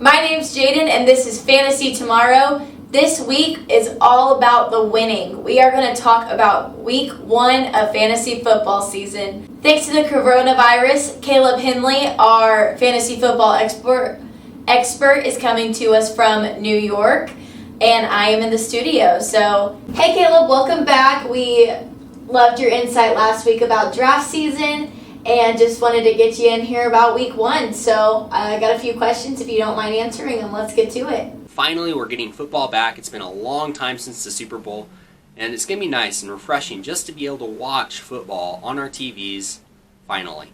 My name's Jaden, and this is Fantasy Tomorrow. This week is all about the winning. We are going to talk about week 1 of fantasy football season. Thanks to the coronavirus, Caleb Henley, our fantasy football expert, is coming to us from New York, and I am in the studio. So, hey Caleb, welcome back. We loved your insight last week about draft season, and just wanted to get you in here about week 1. So I got a few questions if you don't mind answering them. Let's get to it. Finally, we're getting football back. It's been a long time since the Super Bowl, and it's going to be nice and refreshing just to be able to watch football on our TVs, finally.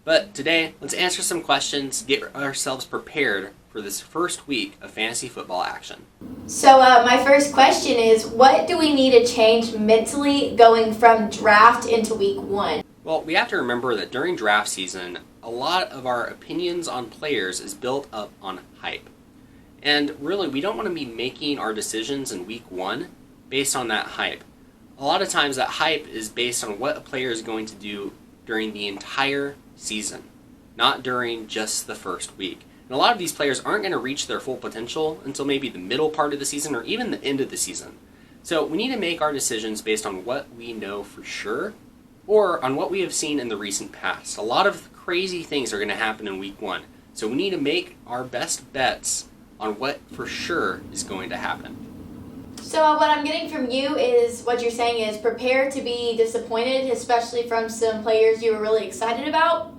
But today, let's answer some questions, get ourselves prepared for this first week of fantasy football action. So my first question is, what do we need to change mentally going from draft into week 1? Well, we have to remember that during draft season, a lot of our opinions on players is built up on hype. And really, we don't want to be making our decisions in week 1 based on that hype. A lot of times that hype is based on what a player is going to do during the entire season, not during just the first week. And a lot of these players aren't going to reach their full potential until maybe the middle part of the season or even the end of the season. So we need to make our decisions based on what we know for sure or on what we have seen in the recent past. A lot of crazy things are going to happen in week 1. So we need to make our best bets on what for sure is going to happen. So what I'm getting from you is, what you're saying is prepare to be disappointed, especially from some players you were really excited about?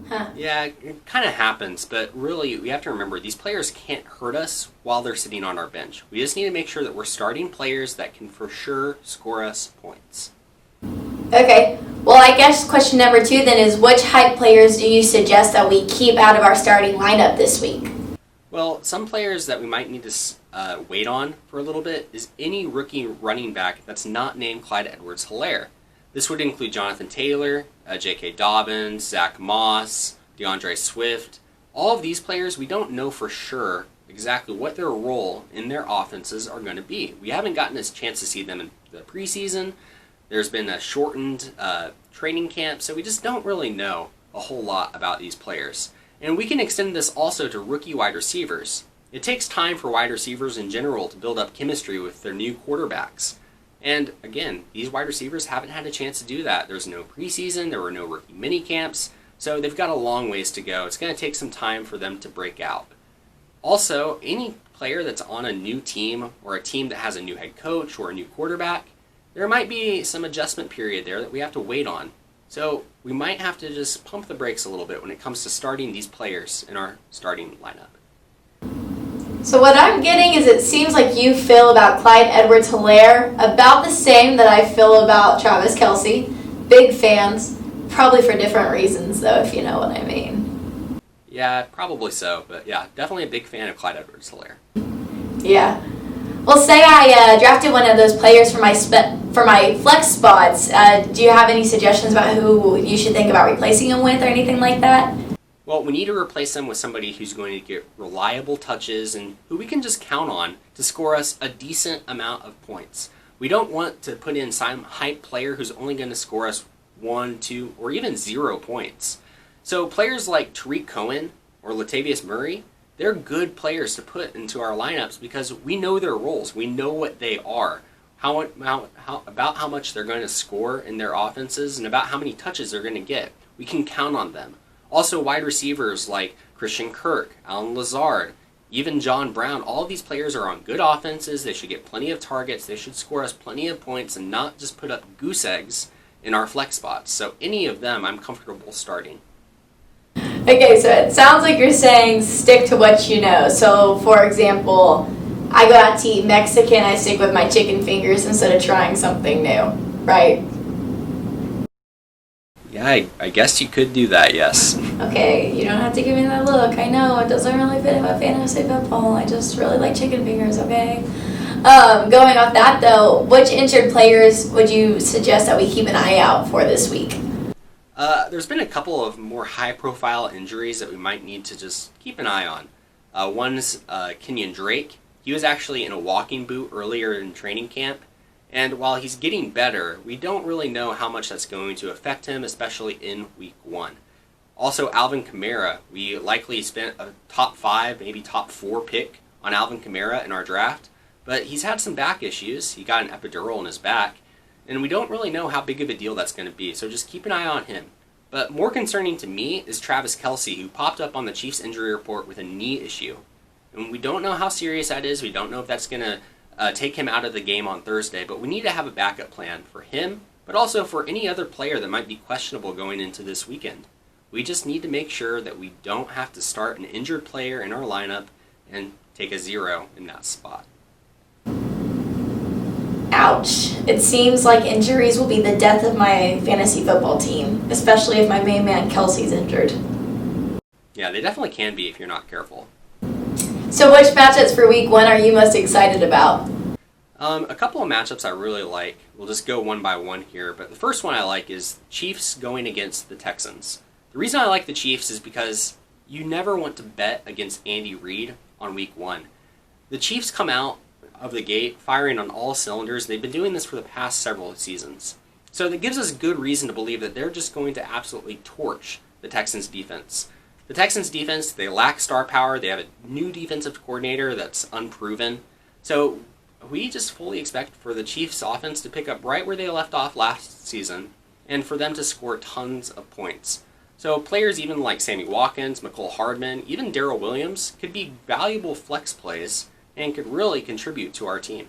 Huh. Yeah, it kind of happens, but really we have to remember these players can't hurt us while they're sitting on our bench. We just need to make sure that we're starting players that can for sure score us points. Okay, well I guess question number 2 then is, which hype players do you suggest that we keep out of our starting lineup this week? Well, some players that we might need to wait on for a little bit is any rookie running back that's not named Clyde Edwards-Helaire. This would include Jonathan Taylor, J.K. Dobbins, Zach Moss, DeAndre Swift. All of these players, we don't know for sure exactly what their role in their offenses are going to be. We haven't gotten a chance to see them in the preseason. There's been a shortened training camp, so we just don't really know a whole lot about these players. And we can extend this also to rookie wide receivers. It takes time for wide receivers in general to build up chemistry with their new quarterbacks. And again, these wide receivers haven't had a chance to do that. There's no preseason, there were no rookie mini camps, so they've got a long ways to go. It's going to take some time for them to break out. Also, any player that's on a new team or a team that has a new head coach or a new quarterback, there might be some adjustment period there that we have to wait on. So we might have to just pump the brakes a little bit when it comes to starting these players in our starting lineup. So what I'm getting is, it seems like you feel about Clyde Edwards-Helaire about the same that I feel about Travis Kelce. Big fans, probably for different reasons though, if you know what I mean. Yeah, probably so, but yeah, definitely a big fan of Clyde Edwards-Helaire. Yeah. Well, say I drafted one of those players for my flex spots. Do you have any suggestions about who you should think about replacing him with or anything like that? Well, we need to replace them with somebody who's going to get reliable touches and who we can just count on to score us a decent amount of points. We don't want to put in some hype player who's only going to score us 1, 2, or even 0 points. So players like Tariq Cohen or Latavius Murray, they're good players to put into our lineups because we know their roles. We know what they are, about how much they're going to score in their offenses, and about how many touches they're going to get. We can count on them. Also, wide receivers like Christian Kirk, Alan Lazard, even John Brown, all of these players are on good offenses. They should get plenty of targets. They should score us plenty of points and not just put up goose eggs in our flex spots. So any of them I'm comfortable starting. Okay, so it sounds like you're saying stick to what you know. So, for example, I go out to eat Mexican, I stick with my chicken fingers instead of trying something new, right? Yeah, I guess you could do that, yes. Okay, you don't have to give me that look. I know, it doesn't really fit in my fantasy football. I just really like chicken fingers, okay? Going off that, though, which injured players would you suggest that we keep an eye out for this week? There's been a couple of more high-profile injuries that we might need to just keep an eye on. One's Kenyon Drake. He was actually in a walking boot earlier in training camp, and while he's getting better, we don't really know how much that's going to affect him, especially in week 1. Also, Alvin Kamara. We likely spent a top 5, maybe top 4 pick on Alvin Kamara in our draft, but he's had some back issues. He got an epidural in his back, and we don't really know how big of a deal that's going to be, so just keep an eye on him. But more concerning to me is Travis Kelce, who popped up on the Chiefs injury report with a knee issue. And we don't know how serious that is. We don't know if that's going to take him out of the game on Thursday, but we need to have a backup plan for him, but also for any other player that might be questionable going into this weekend. We just need to make sure that we don't have to start an injured player in our lineup and take a 0 in that spot. Ouch. It seems like injuries will be the death of my fantasy football team, especially if my main man Kelsey's injured. Yeah, they definitely can be if you're not careful. So which matchups for week 1 are you most excited about? A couple of matchups I really like. We'll just go one by one here, but the first one I like is Chiefs going against the Texans. The reason I like the Chiefs is because you never want to bet against Andy Reid on week 1. The Chiefs come out of the gate firing on all cylinders. They've been doing this for the past several seasons. So that gives us good reason to believe that they're just going to absolutely torch the Texans defense. The Texans defense, they lack star power. They have a new defensive coordinator that's unproven. So we just fully expect for the Chiefs offense to pick up right where they left off last season and for them to score tons of points. So players even like Sammy Watkins, McCole Hardman, even Darrell Williams could be valuable flex plays and could really contribute to our team.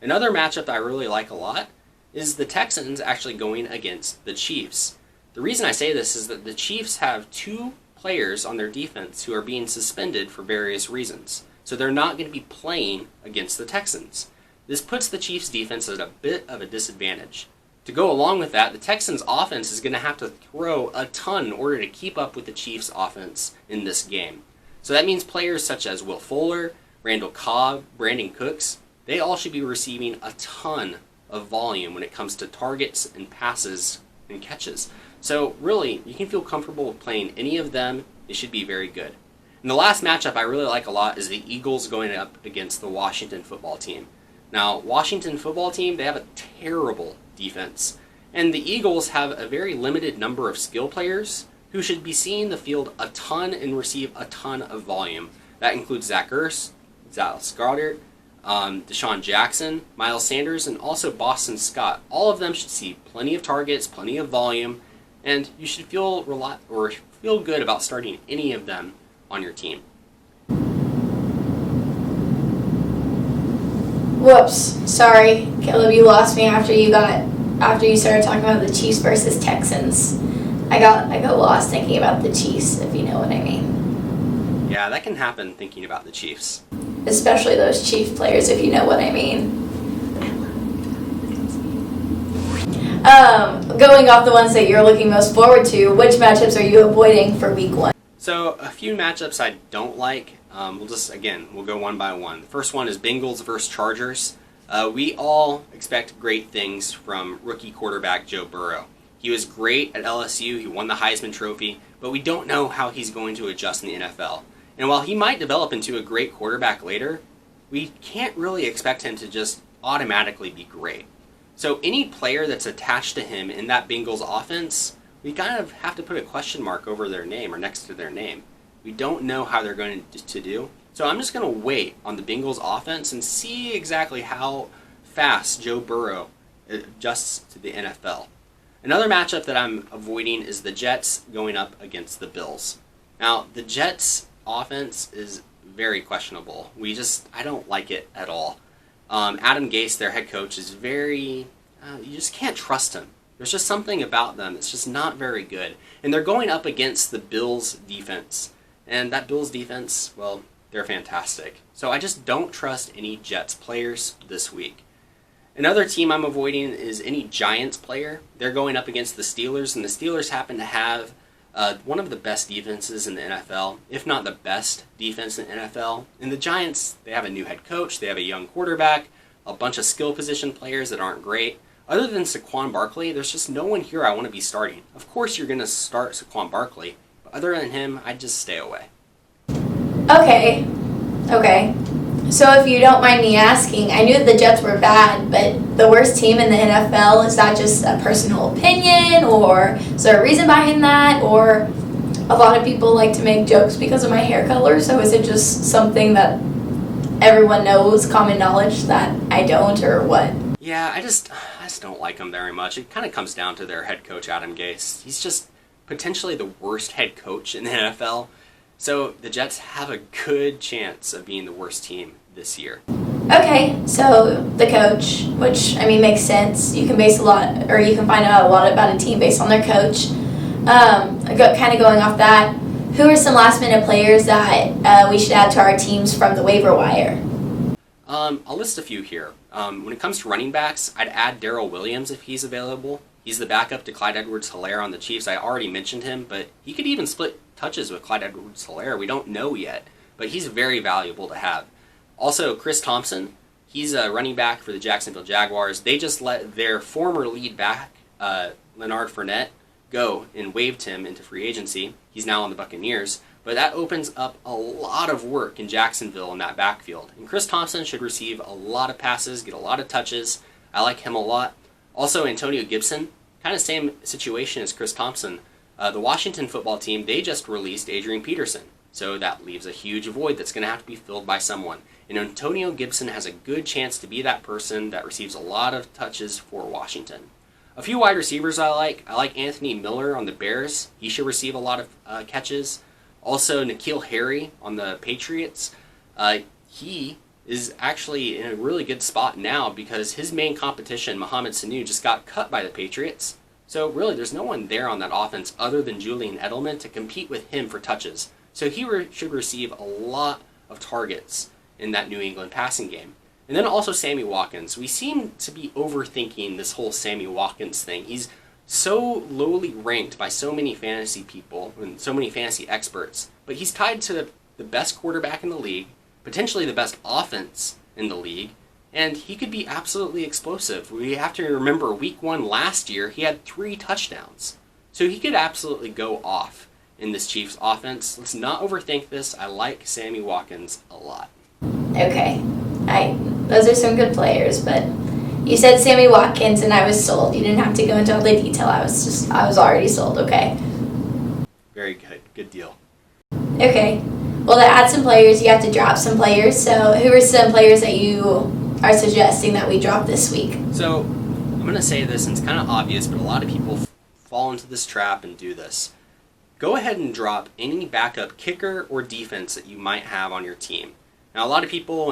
Another matchup I really like a lot is the Texans actually going against the Chiefs. The reason I say this is that the Chiefs have 2 players on their defense who are being suspended for various reasons. So they're not going to be playing against the Texans. This puts the Chiefs defense at a bit of a disadvantage. To go along with that, the Texans offense is going to have to throw a ton in order to keep up with the Chiefs offense in this game. So that means players such as Will Fuller, Randall Cobb, Brandon Cooks, they all should be receiving a ton of volume when it comes to targets and passes and catches. So really, you can feel comfortable with playing any of them. It should be very good. And the last matchup I really like a lot is the Eagles going up against the Washington football team. Now, Washington football team, they have a terrible defense. And the Eagles have a very limited number of skill players who should be seeing the field a ton and receive a ton of volume. That includes Zach Ertz, Dallas Goedert, Deshaun Jackson, Miles Sanders, and also Boston Scott. All of them should see plenty of targets, plenty of volume, and you should feel good about starting any of them on your team. Whoops, sorry, Caleb, you lost me after you started talking about the Chiefs versus Texans. I got lost thinking about the Chiefs, if you know what I mean. Yeah, that can happen thinking about the Chiefs. Especially those Chiefs players, if you know what I mean. Going off the ones that you're looking most forward to, which matchups are you avoiding for week 1? So a few matchups I don't like. We'll go one by one. The first one is Bengals versus Chargers. We all expect great things from rookie quarterback Joe Burrow. He was great at LSU. He won the Heisman Trophy, but we don't know how he's going to adjust in the NFL. And while he might develop into a great quarterback later, we can't really expect him to just automatically be great. So any player that's attached to him in that Bengals offense, we kind of have to put a question mark over their name or next to their name. We don't know how they're going to do. So I'm just going to wait on the Bengals offense and see exactly how fast Joe Burrow adjusts to the NFL. Another matchup that I'm avoiding is the Jets going up against the Bills. Now, the Jets offense is very questionable. I don't like it at all. Adam Gase, their head coach, is you just can't trust him. There's just something about them that's just not very good. And they're going up against the Bills defense. And that Bills defense, well, they're fantastic. So I just don't trust any Jets players this week. Another team I'm avoiding is any Giants player. They're going up against the Steelers, and the Steelers happen to have one of the best defenses in the NFL, if not the best defense in the NFL. And the Giants, they have a new head coach, they have a young quarterback, a bunch of skill position players that aren't great. Other than Saquon Barkley, there's just no one here I want to be starting. Of course you're going to start Saquon Barkley, but other than him, I'd just stay away. Okay. So if you don't mind me asking, I knew the Jets were bad, but the worst team in the NFL, is that just a personal opinion, or is there a reason behind that, or a lot of people like to make jokes because of my hair color, so is it just something that everyone knows, common knowledge, that I don't, or what? Yeah, I just don't like him very much. It kind of comes down to their head coach, Adam Gase. He's just potentially the worst head coach in the NFL. So the Jets have a good chance of being the worst team this year. Okay, so the coach, which, I mean, makes sense. You can base a lot, or you can find out a lot about a team based on their coach. Kind of going off that, who are some last-minute players that we should add to our teams from the waiver wire? I'll list a few here. When it comes to running backs, I'd add Darrell Williams if he's available. He's the backup to Clyde Edwards-Helaire on the Chiefs. I already mentioned him, but he could even split touches with Clyde Edwards-Helaire. We don't know yet, but he's very valuable to have. Also, Chris Thompson, he's a running back for the Jacksonville Jaguars. They just let their former lead back, Leonard Fournette, go and waived him into free agency. He's now on the Buccaneers. But that opens up a lot of work in Jacksonville in that backfield. And Chris Thompson should receive a lot of passes, get a lot of touches. I like him a lot. Also, Antonio Gibson, kind of same situation as Chris Thompson. The Washington football team, they just released Adrian Peterson. So that leaves a huge void that's going to have to be filled by someone. And Antonio Gibson has a good chance to be that person that receives a lot of touches for Washington. A few wide receivers I like. I like Anthony Miller on the Bears. He should receive a lot of catches. Also, N'Keal Harry on the Patriots. He is actually in a really good spot now because his main competition, Mohamed Sanu, just got cut by the Patriots. So really, there's no one there on that offense other than Julian Edelman to compete with him for touches. So he should receive a lot of targets in that New England passing game. And then also Sammy Watkins. We seem to be overthinking this whole Sammy Watkins thing. He's so lowly ranked by so many fantasy people and so many fantasy experts, but he's tied to the best quarterback in the league, potentially the best offense in the league, and he could be absolutely explosive. We have to remember week 1 last year, he had 3 touchdowns. So he could absolutely go off in this Chiefs offense. Let's not overthink this. I like Sammy Watkins a lot. Okay. Those are some good players, but you said Sammy Watkins and I was sold. You didn't have to go into all the detail. I was already sold, okay. Very good. Good deal. Okay. Well, to add some players, you have to drop some players. So who are some players that you are suggesting that we drop this week? So I'm going to say this, and it's kind of obvious, but a lot of people fall into this trap and do this. Go ahead and drop any backup kicker or defense that you might have on your team. Now, a lot of people,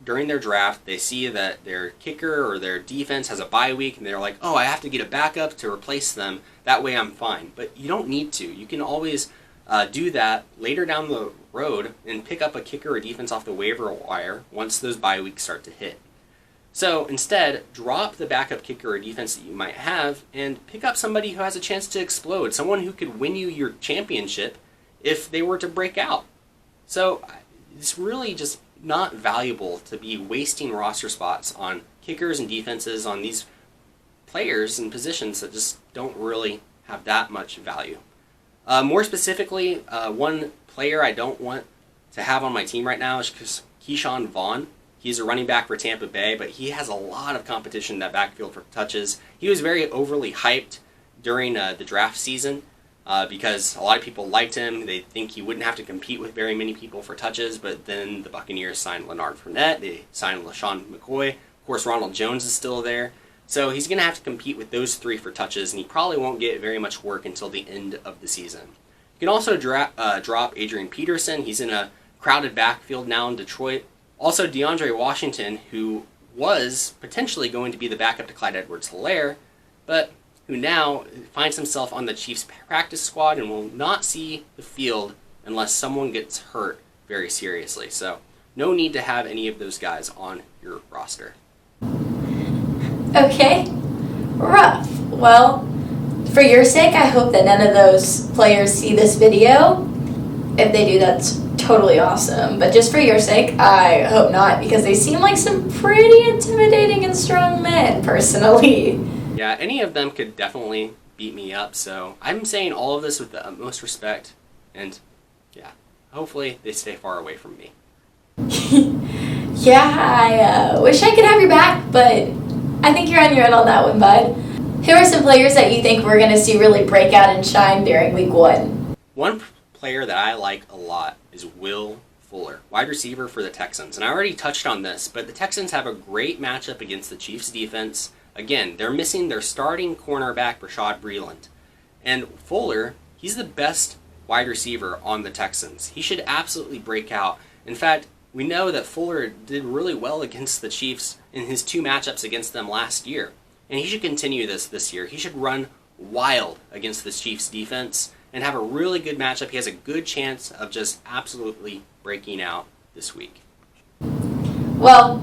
during their draft, they see that their kicker or their defense has a bye week, and they're like, oh, I have to get a backup to replace them. That way I'm fine. But you don't need to. You can always do that later down the road and pick up a kicker or defense off the waiver wire once those bye weeks start to hit. So instead, drop the backup kicker or defense that you might have and pick up somebody who has a chance to explode, someone who could win you your championship if they were to break out. So it's really just not valuable to be wasting roster spots on kickers and defenses on these players and positions that just don't really have that much value. More specifically, one player I don't want to have on my team right now is Keyshawn Vaughn. He's a running back for Tampa Bay, but he has a lot of competition in that backfield for touches. He was very overly hyped during the draft season because a lot of people liked him. They think he wouldn't have to compete with very many people for touches, but then the Buccaneers signed Leonard Fournette. They signed LaShawn McCoy. Of course, Ronald Jones is still there. So he's going to have to compete with those 3 for touches, and he probably won't get very much work until the end of the season. You can also drop Adrian Peterson. He's in a crowded backfield now in Detroit. Also, DeAndre Washington, who was potentially going to be the backup to Clyde Edwards-Helaire, but who now finds himself on the Chiefs practice squad and will not see the field unless someone gets hurt very seriously. So no need to have any of those guys on your roster. Okay. Rough. Well, for your sake, I hope that none of those players see this video. If they do, that's totally awesome. But just for your sake, I hope not, because they seem like some pretty intimidating and strong men, personally. Yeah, any of them could definitely beat me up, so I'm saying all of this with the utmost respect, and yeah, hopefully they stay far away from me. Yeah, I wish I could have your back, but I think you're on your own on that one, bud. Who are some players that you think we're going to see really break out and shine during week 1? One player that I like a lot is Will Fuller, wide receiver for the Texans. And I already touched on this, but the Texans have a great matchup against the Chiefs defense. Again, they're missing their starting cornerback, Rashad Breeland. And Fuller, he's the best wide receiver on the Texans. He should absolutely break out. In fact, we know that Fuller did really well against the Chiefs in his 2 matchups against them last year. And he should continue this year. He should run wild against the Chiefs defense and have a really good matchup. He has a good chance of just absolutely breaking out this week. Well,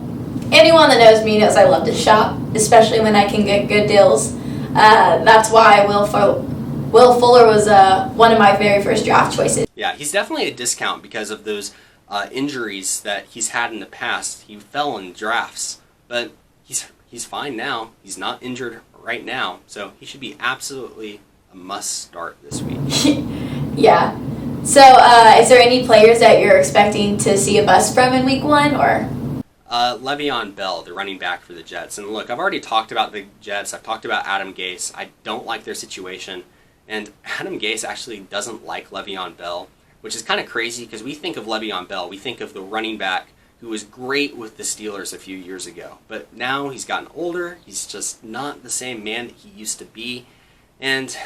anyone that knows me knows I love to shop, especially when I can get good deals. That's why Will Fuller was one of my very first draft choices. Yeah, he's definitely a discount because of those injuries that he's had in the past. He fell in drafts, but he's fine now. He's not injured right now, so he should be absolutely a must start this week. Yeah. So, is there any players that you're expecting to see a bust from in week 1, or? LeVeon Bell, the running back for the Jets. And look, I've already talked about the Jets. I've talked about Adam Gase. I don't like their situation. And Adam Gase actually doesn't like LeVeon Bell, which is kind of crazy because we think of LeVeon Bell, we think of the running back who was great with the Steelers a few years ago. But now he's gotten older. He's just not the same man that he used to be. And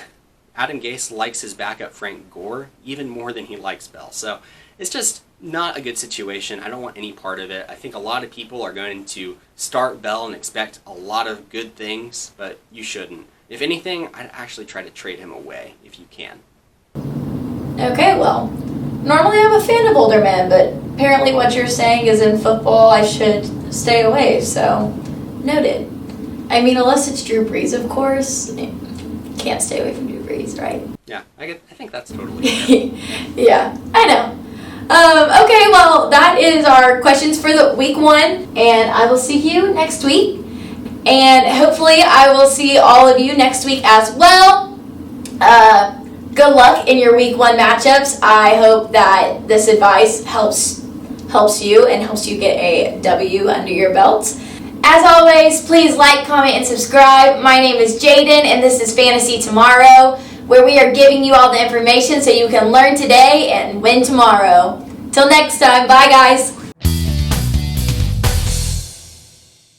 Adam Gase likes his backup Frank Gore even more than he likes Bell. So it's just not a good situation. I don't want any part of it. I think a lot of people are going to start Bell and expect a lot of good things, but you shouldn't. If anything, I'd actually try to trade him away if you can. Okay, well, normally I'm a fan of older men, but apparently what you're saying is in football I should stay away, so noted. I mean, unless it's Drew Brees, of course. Can't stay away from Drew Brees, right? Yeah, I think that's totally fair. Yeah, I know. Okay, well, that is our questions for the week 1, and I will see you next week. And hopefully I will see all of you next week as well. Good luck in your week 1 matchups. I hope that this advice helps you and helps you get a W under your belt. As always, please like, comment, and subscribe. My name is Jaden, and this is Fantasy Tomorrow, where we are giving you all the information so you can learn today and win tomorrow. Till next time, bye guys.